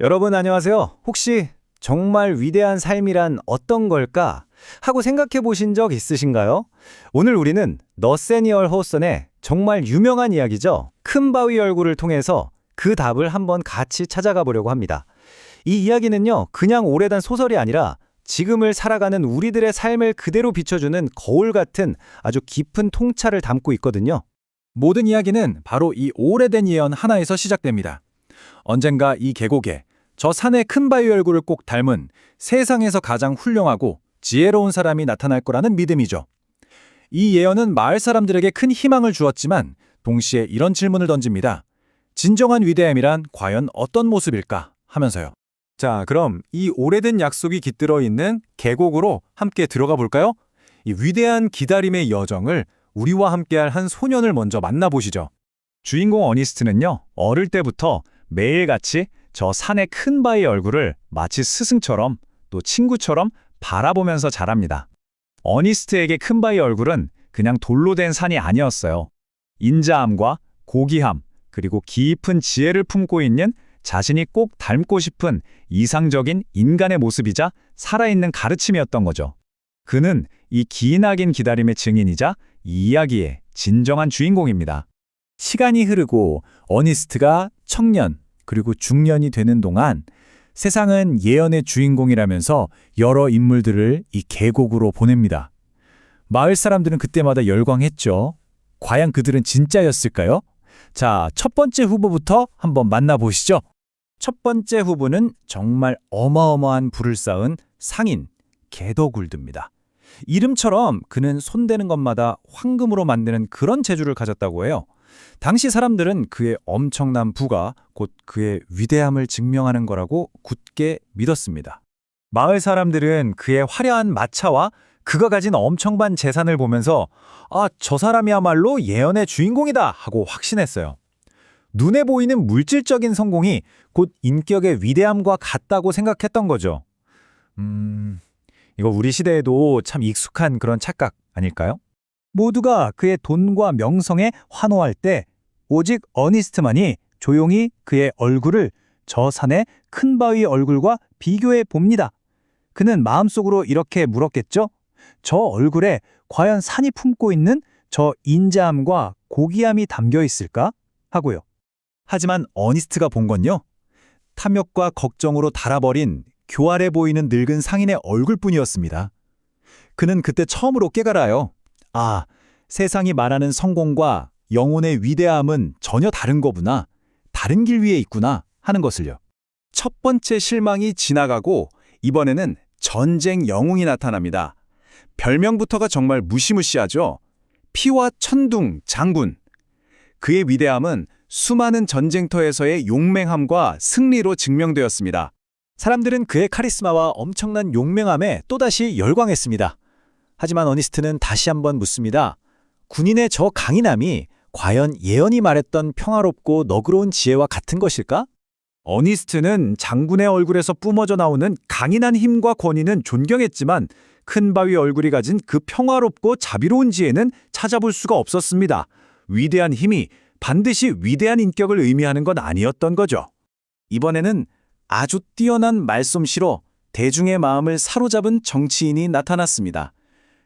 여러분 안녕하세요. 혹시 정말 위대한 삶이란 어떤 걸까? 하고 생각해 보신 적 있으신가요? 오늘 우리는 너세니얼 호슨의 정말 유명한 이야기죠. 큰 바위 얼굴을 통해서 그 답을 한번 같이 찾아가 보려고 합니다. 이 이야기는요, 그냥 오래된 소설이 아니라 지금을 살아가는 우리들의 삶을 그대로 비춰주는 거울 같은 아주 깊은 통찰을 담고 있거든요. 모든 이야기는 바로 이 오래된 예언 하나에서 시작됩니다. 언젠가 이 계곡에 저 산의 큰 바위 얼굴을 꼭 닮은 세상에서 가장 훌륭하고 지혜로운 사람이 나타날 거라는 믿음이죠. 이 예언은 마을 사람들에게 큰 희망을 주었지만 동시에 이런 질문을 던집니다. 진정한 위대함이란 과연 어떤 모습일까? 하면서요. 자, 그럼 이 오래된 약속이 깃들어 있는 계곡으로 함께 들어가 볼까요? 이 위대한 기다림의 여정을 우리와 함께할 한 소년을 먼저 만나보시죠. 주인공 어니스트는요, 어릴 때부터 매일같이 저 산의 큰 바위 얼굴을 마치 스승처럼 또 친구처럼 바라보면서 자랍니다. 어니스트에게 큰 바위 얼굴은 그냥 돌로 된 산이 아니었어요. 인자함과 고귀함, 그리고 깊은 지혜를 품고 있는 자신이 꼭 닮고 싶은 이상적인 인간의 모습이자 살아있는 가르침이었던 거죠. 그는 이 기나긴 기다림의 증인이자 이 이야기의 진정한 주인공입니다. 시간이 흐르고 어니스트가 청년 그리고 중년이 되는 동안 세상은 예언의 주인공이라면서 여러 인물들을 이 계곡으로 보냅니다. 마을 사람들은 그때마다 열광했죠. 과연 그들은 진짜였을까요? 자, 첫 번째 후보부터 한번 만나보시죠. 첫 번째 후보는 정말 어마어마한 부를 쌓은 상인, 게더굴드입니다. 이름처럼 그는 손대는 것마다 황금으로 만드는 그런 재주를 가졌다고 해요. 당시 사람들은 그의 엄청난 부가 곧 그의 위대함을 증명하는 거라고 굳게 믿었습니다. 마을 사람들은 그의 화려한 마차와 그가 가진 엄청난 재산을 보면서 저 사람이야말로 예언의 주인공이다 하고 확신했어요. 눈에 보이는 물질적인 성공이 곧 인격의 위대함과 같다고 생각했던 거죠. 이거 우리 시대에도 참 익숙한 그런 착각 아닐까요? 모두가 그의 돈과 명성에 환호할 때 오직 어니스트만이 조용히 그의 얼굴을 저 산의 큰 바위 얼굴과 비교해 봅니다. 그는 마음속으로 이렇게 물었겠죠? 저 얼굴에 과연 산이 품고 있는 저 인자함과 고귀함이 담겨 있을까? 하고요. 하지만 어니스트가 본 건요, 탐욕과 걱정으로 닳아버린 교활해 보이는 늙은 상인의 얼굴뿐이었습니다. 그는 그때 처음으로 깨달아요. 세상이 말하는 성공과 영혼의 위대함은 전혀 다른 거구나, 다른 길 위에 있구나 하는 것을요. 첫 번째 실망이 지나가고 이번에는 전쟁 영웅이 나타납니다. 별명부터가 정말 무시무시하죠. 피와 천둥 장군. 그의 위대함은 수많은 전쟁터에서의 용맹함과 승리로 증명되었습니다. 사람들은 그의 카리스마와 엄청난 용맹함에 또다시 열광했습니다. 하지만 어니스트는 다시 한번 묻습니다. 군인의 저 강인함이 과연 예언이 말했던 평화롭고 너그러운 지혜와 같은 것일까? 어니스트는 장군의 얼굴에서 뿜어져 나오는 강인한 힘과 권위는 존경했지만 큰 바위 얼굴이 가진 그 평화롭고 자비로운 지혜는 찾아볼 수가 없었습니다. 위대한 힘이 반드시 위대한 인격을 의미하는 건 아니었던 거죠. 이번에는 아주 뛰어난 말솜씨로 대중의 마음을 사로잡은 정치인이 나타났습니다.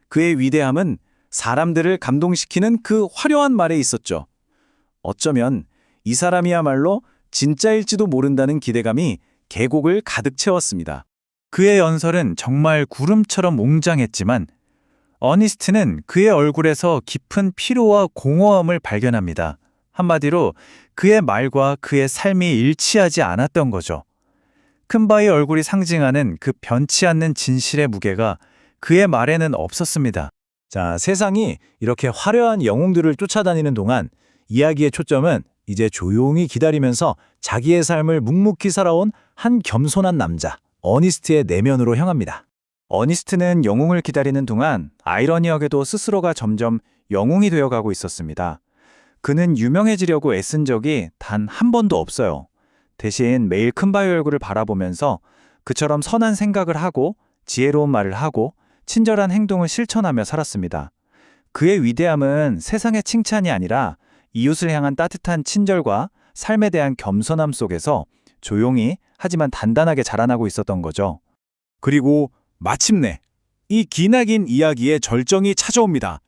그의 위대함은 사람들을 감동시키는 그 화려한 말에 있었죠. 어쩌면 이 사람이야말로 진짜일지도 모른다는 기대감이 계곡을 가득 채웠습니다. 그의 연설은 정말 구름처럼 웅장했지만 어니스트는 그의 얼굴에서 깊은 피로와 공허함을 발견합니다. 한마디로 그의 말과 그의 삶이 일치하지 않았던 거죠. 큰 바위 얼굴이 상징하는 그 변치 않는 진실의 무게가 그의 말에는 없었습니다. 자, 세상이 이렇게 화려한 영웅들을 쫓아다니는 동안 이야기의 초점은 이제 조용히 기다리면서 자기의 삶을 묵묵히 살아온 한 겸손한 남자, 어니스트의 내면으로 향합니다. 어니스트는 영웅을 기다리는 동안 아이러니하게도 스스로가 점점 영웅이 되어가고 있었습니다. 그는 유명해지려고 애쓴 적이 단 한 번도 없어요. 대신 매일 큰 바위 얼굴을 바라보면서 그처럼 선한 생각을 하고 지혜로운 말을 하고 친절한 행동을 실천하며 살았습니다. 그의 위대함은 세상의 칭찬이 아니라 이웃을 향한 따뜻한 친절과 삶에 대한 겸손함 속에서 조용히 하지만 단단하게 자라나고 있었던 거죠. 그리고 마침내 이 기나긴 이야기의 절정이 찾아옵니다.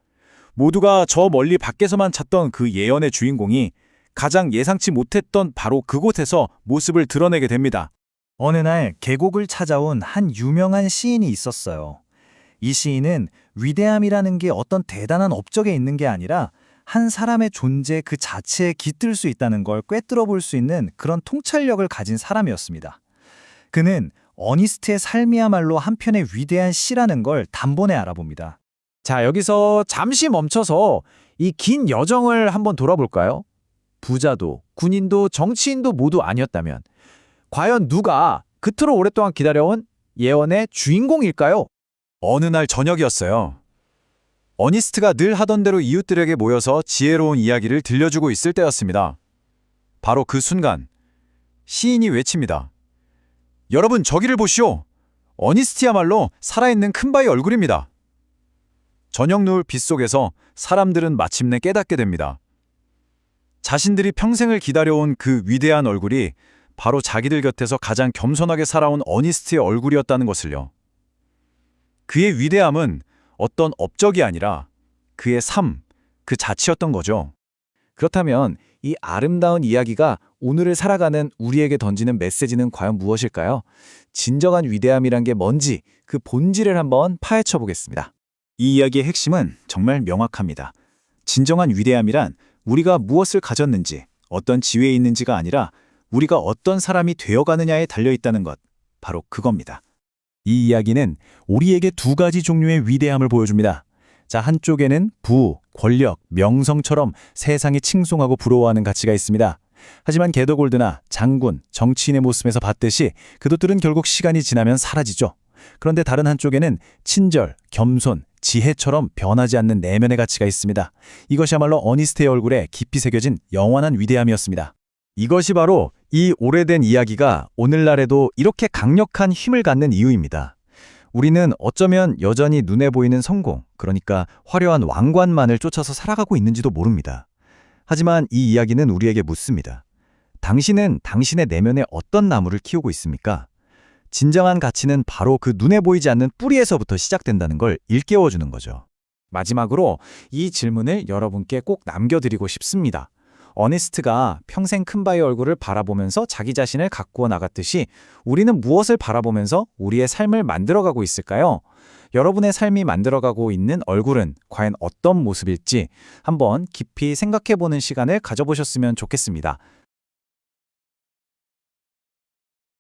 모두가 저 멀리 밖에서만 찾던 그 예언의 주인공이 가장 예상치 못했던 바로 그곳에서 모습을 드러내게 됩니다. 어느 날 계곡을 찾아온 한 유명한 시인이 있었어요. 이 시인은 위대함이라는 게 어떤 대단한 업적에 있는 게 아니라 한 사람의 존재 그 자체에 깃들 수 있다는 걸 꿰뚫어 볼 수 있는 그런 통찰력을 가진 사람이었습니다. 그는 어니스트의 삶이야말로 한편의 위대한 시라는 걸 단번에 알아봅니다. 자, 여기서 잠시 멈춰서 이 긴 여정을 한번 돌아볼까요? 부자도 군인도 정치인도 모두 아니었다면 과연 누가 그토록 오랫동안 기다려온 예언의 주인공일까요? 어느 날 저녁이었어요. 어니스트가 늘 하던 대로 이웃들에게 모여서 지혜로운 이야기를 들려주고 있을 때였습니다. 바로 그 순간 시인이 외칩니다. 여러분 저기를 보시오. 어니스트야말로 살아있는 큰바의 얼굴입니다. 저녁 노을 빛 속에서 사람들은 마침내 깨닫게 됩니다. 자신들이 평생을 기다려온 그 위대한 얼굴이 바로 자기들 곁에서 가장 겸손하게 살아온 어니스트의 얼굴이었다는 것을요. 그의 위대함은 어떤 업적이 아니라 그의 삶, 그 자체였던 거죠. 그렇다면 이 아름다운 이야기가 오늘을 살아가는 우리에게 던지는 메시지는 과연 무엇일까요? 진정한 위대함이란 게 뭔지 그 본질을 한번 파헤쳐 보겠습니다. 이 이야기의 핵심은 정말 명확합니다. 진정한 위대함이란 우리가 무엇을 가졌는지, 어떤 지위에 있는지가 아니라 우리가 어떤 사람이 되어가느냐에 달려있다는 것, 바로 그겁니다. 이 이야기는 우리에게 두 가지 종류의 위대함을 보여줍니다. 자, 한쪽에는 부, 권력, 명성처럼 세상에 칭송하고 부러워하는 가치가 있습니다. 하지만 게더골드나 장군, 정치인의 모습에서 봤듯이 그것들은 결국 시간이 지나면 사라지죠. 그런데 다른 한쪽에는 친절, 겸손, 지혜처럼 변하지 않는 내면의 가치가 있습니다. 이것이야말로 어니스트의 얼굴에 깊이 새겨진 영원한 위대함이었습니다. 이것이 바로 이 오래된 이야기가 오늘날에도 이렇게 강력한 힘을 갖는 이유입니다. 우리는 어쩌면 여전히 눈에 보이는 성공, 그러니까 화려한 왕관만을 쫓아서 살아가고 있는지도 모릅니다. 하지만 이 이야기는 우리에게 묻습니다. 당신은 당신의 내면에 어떤 나무를 키우고 있습니까? 진정한 가치는 바로 그 눈에 보이지 않는 뿌리에서부터 시작된다는 걸 일깨워주는 거죠. 마지막으로 이 질문을 여러분께 꼭 남겨드리고 싶습니다. 어니스트가 평생 큰바의 얼굴을 바라보면서 자기 자신을 가꾸어 나갔듯이 우리는 무엇을 바라보면서 우리의 삶을 만들어가고 있을까요? 여러분의 삶이 만들어가고 있는 얼굴은 과연 어떤 모습일지 한번 깊이 생각해보는 시간을 가져보셨으면 좋겠습니다.